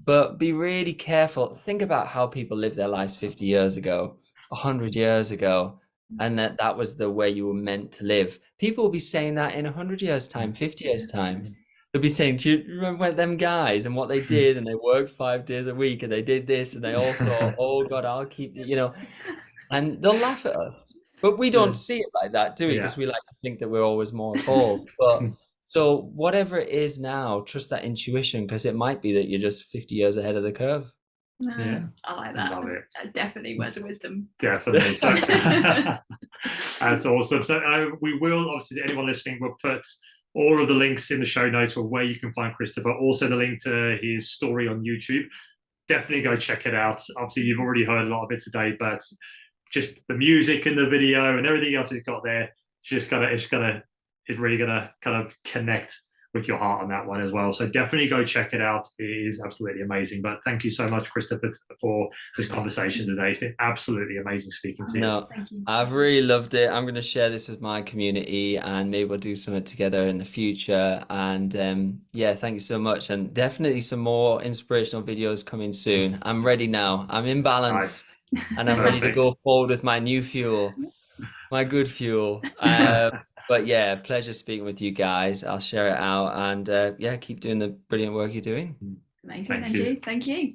But be really careful. Think about how people lived their lives 50 years ago, 100 years ago. And that was the way you were meant to live. People will be saying that in 100 years' time, 50 years' time. They'll be saying, do you remember them guys and what they did? And they worked 5 days a week and they did this and they all thought, oh God, I'll keep, and they'll laugh at us. But we don't see it like that, do we? Because we like to think that we're always more evolved. But so whatever it is now, trust that intuition, because it might be that you're just 50 years ahead of the curve. Yeah, I like that. Love it. Definitely words of wisdom. Definitely. So that's awesome. So we will, obviously, anyone listening, we'll put all of the links in the show notes for where you can find Christopher. Also, the link to his story on YouTube. Definitely go check it out. Obviously, you've already heard a lot of it today, but just the music and the video and everything else he's got there, it's really gonna kind of connect with your heart on that one as well. So definitely go check it out. It is absolutely amazing. But thank you so much, Christopher, for this conversation today. It's been absolutely amazing speaking to you. No, Thank you. I've really loved it. I'm going to share this with my community and maybe we'll do something together in the future. And yeah, thank you so much. And definitely some more inspirational videos coming soon. I'm ready now. I'm in balance and I'm ready to go forward with my new fuel, my good fuel. But yeah, pleasure speaking with you guys. I'll share it out and yeah, keep doing the brilliant work you're doing. Amazing. Thank you. Thank you.